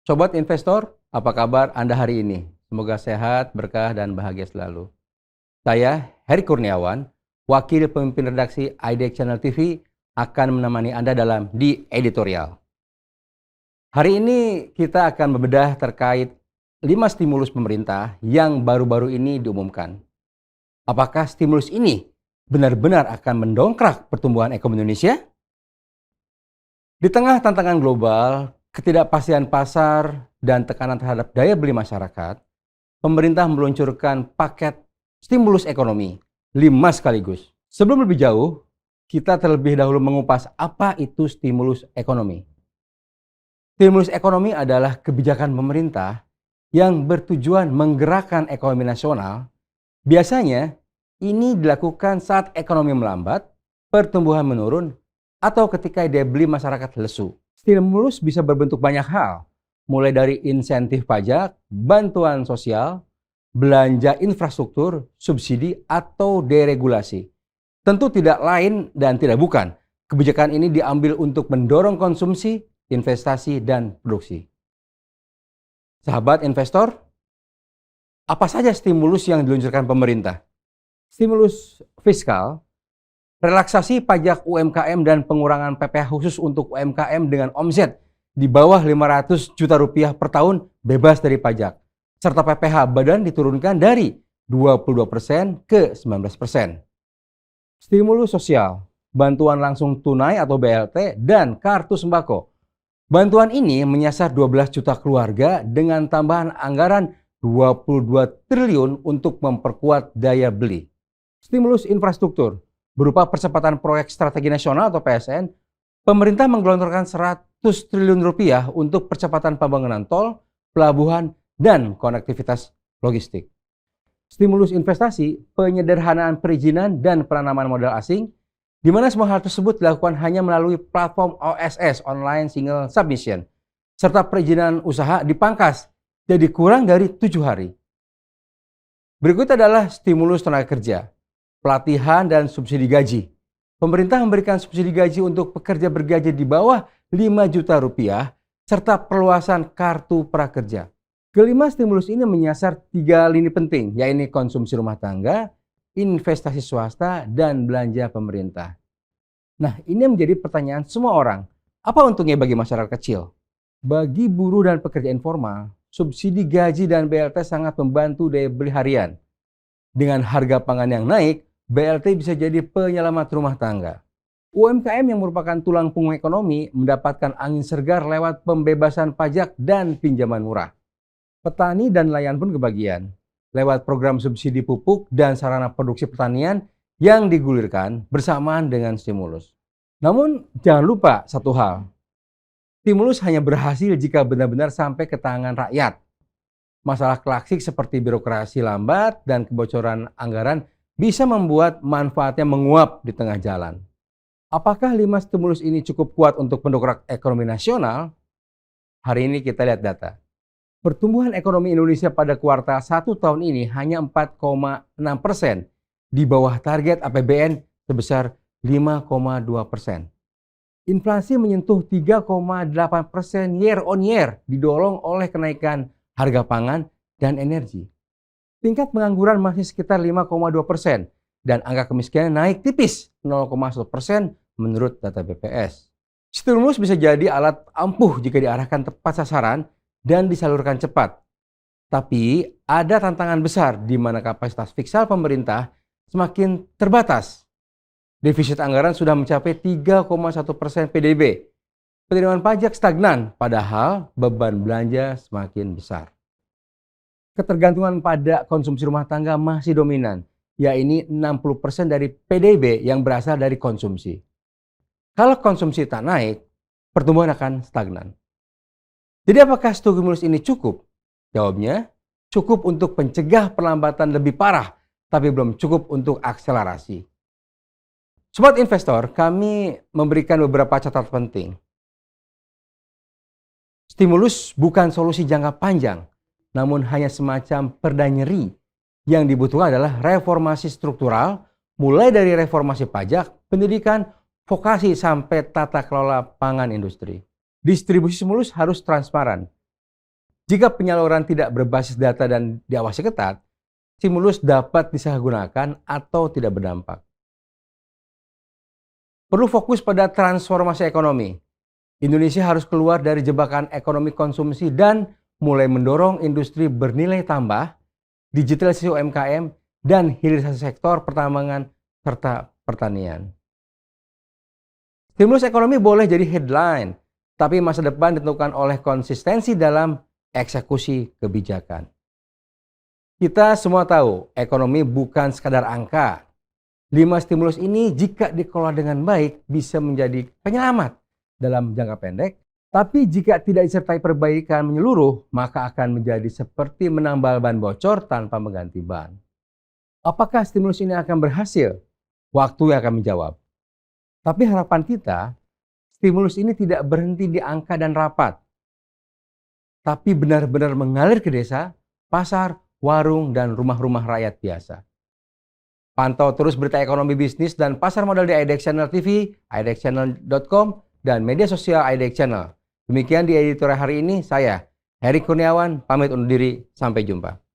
Sobat investor, apa kabar Anda hari ini? Semoga sehat, berkah, dan bahagia selalu. Saya, Heri Kurniawan, Wakil Pemimpin Redaksi IDEX Channel TV, akan menemani Anda dalam di editorial. Hari ini kita akan membedah terkait 5 stimulus pemerintah yang baru-baru ini diumumkan. Apakah stimulus ini benar-benar akan mendongkrak pertumbuhan ekonomi Indonesia? Di tengah tantangan global, ketidakpastian pasar, dan tekanan terhadap daya beli masyarakat, pemerintah meluncurkan paket stimulus ekonomi 5 sekaligus. Sebelum lebih jauh, kita terlebih dahulu mengupas apa itu stimulus ekonomi. Stimulus ekonomi adalah kebijakan pemerintah yang bertujuan menggerakkan ekonomi nasional. Biasanya, ini dilakukan saat ekonomi melambat, pertumbuhan menurun, atau ketika daya beli masyarakat lesu. Stimulus bisa berbentuk banyak hal, mulai dari insentif pajak, bantuan sosial, belanja infrastruktur, subsidi, atau deregulasi. Tentu tidak lain dan tidak bukan. Kebijakan ini diambil untuk mendorong konsumsi, investasi, dan produksi. Sahabat investor, apa saja stimulus yang diluncurkan pemerintah? Stimulus fiskal, relaksasi pajak UMKM dan pengurangan PPh khusus untuk UMKM dengan omset di bawah 500 juta rupiah per tahun bebas dari pajak. Serta PPh badan diturunkan dari 22% ke 19%. Stimulus sosial, bantuan langsung tunai atau BLT, dan kartu sembako. Bantuan ini menyasar 12 juta keluarga dengan tambahan anggaran 22 triliun untuk memperkuat daya beli. Stimulus infrastruktur, berupa percepatan proyek strategi nasional atau PSN, pemerintah menggelontorkan 100 triliun rupiah untuk percepatan pembangunan tol, pelabuhan, dan konektivitas logistik. Stimulus investasi, penyederhanaan perizinan dan penanaman modal asing, di mana semua hal tersebut dilakukan hanya melalui platform OSS (Online Single Submission), serta perizinan usaha dipangkas jadi kurang dari 7 hari. Berikut adalah stimulus tenaga kerja, pelatihan dan subsidi gaji. Pemerintah memberikan subsidi gaji untuk pekerja bergaji di bawah 5 juta rupiah, serta perluasan kartu prakerja. Kelima stimulus ini menyasar 3 lini penting, yaitu konsumsi rumah tangga, investasi swasta, dan belanja pemerintah. Nah, ini menjadi pertanyaan semua orang. Apa untungnya bagi masyarakat kecil? Bagi buruh dan pekerja informal, subsidi gaji dan BLT sangat membantu daya beli harian. Dengan harga pangan yang naik, BLT bisa jadi penyelamat rumah tangga. UMKM yang merupakan tulang punggung ekonomi mendapatkan angin segar lewat pembebasan pajak dan pinjaman murah. Petani dan nelayan pun kebagian lewat program subsidi pupuk dan sarana produksi pertanian yang digulirkan bersamaan dengan stimulus. Namun jangan lupa satu hal, stimulus hanya berhasil jika benar-benar sampai ke tangan rakyat. Masalah klasik seperti birokrasi lambat dan kebocoran anggaran bisa membuat manfaatnya menguap di tengah jalan. Apakah 5 stimulus ini cukup kuat untuk mendongkrak ekonomi nasional? Hari ini kita lihat data. Pertumbuhan ekonomi Indonesia pada kuartal 1 tahun ini hanya 4,6%, di bawah target APBN sebesar 5,2%. Inflasi menyentuh 3,8% year on year, didorong oleh kenaikan harga pangan dan energi. Tingkat pengangguran masih sekitar 5,2% dan angka kemiskinan naik tipis 0,1% menurut data BPS. Stimulus bisa jadi alat ampuh jika diarahkan tepat sasaran dan disalurkan cepat. Tapi ada tantangan besar di mana kapasitas fiskal pemerintah semakin terbatas. Defisit anggaran sudah mencapai 3,1% PDB. Penerimaan pajak stagnan, padahal beban belanja semakin besar. Ketergantungan pada konsumsi rumah tangga masih dominan, yaitu 60% dari PDB yang berasal dari konsumsi. Kalau konsumsi tak naik, pertumbuhan akan stagnan. Jadi apakah stimulus ini cukup? Jawabnya, cukup untuk mencegah perlambatan lebih parah, tapi belum cukup untuk akselerasi. Sobat investor, kami memberikan beberapa catatan penting. Stimulus bukan solusi jangka panjang, namun hanya semacam perda nyeri. Yang dibutuhkan adalah reformasi struktural, mulai dari reformasi pajak, pendidikan, vokasi, sampai tata kelola pangan industri. Distribusi stimulus harus transparan. Jika penyaluran tidak berbasis data dan diawasi ketat, stimulus dapat disalahgunakan atau tidak berdampak. Perlu fokus pada transformasi ekonomi. Indonesia harus keluar dari jebakan ekonomi konsumsi dan mulai mendorong industri bernilai tambah, digitalisasi UMKM, dan hilirisasi sektor pertambangan serta pertanian. Stimulus ekonomi boleh jadi headline, tapi masa depan ditentukan oleh konsistensi dalam eksekusi kebijakan. Kita semua tahu, ekonomi bukan sekadar angka. 5 stimulus ini jika dikelola dengan baik bisa menjadi penyelamat dalam jangka pendek, tapi jika tidak disertai perbaikan menyeluruh, maka akan menjadi seperti menambal ban bocor tanpa mengganti ban. Apakah stimulus ini akan berhasil? Waktu yang akan menjawab. Tapi harapan kita, stimulus ini tidak berhenti di angka dan rapat, tapi benar-benar mengalir ke desa, pasar, warung, dan rumah-rumah rakyat biasa. Pantau terus berita ekonomi bisnis dan pasar modal di IDX Channel TV, idxchannel.com, dan media sosial IDX Channel. Demikian di editorial hari ini, saya, Heri Kurniawan, pamit undur diri, sampai jumpa.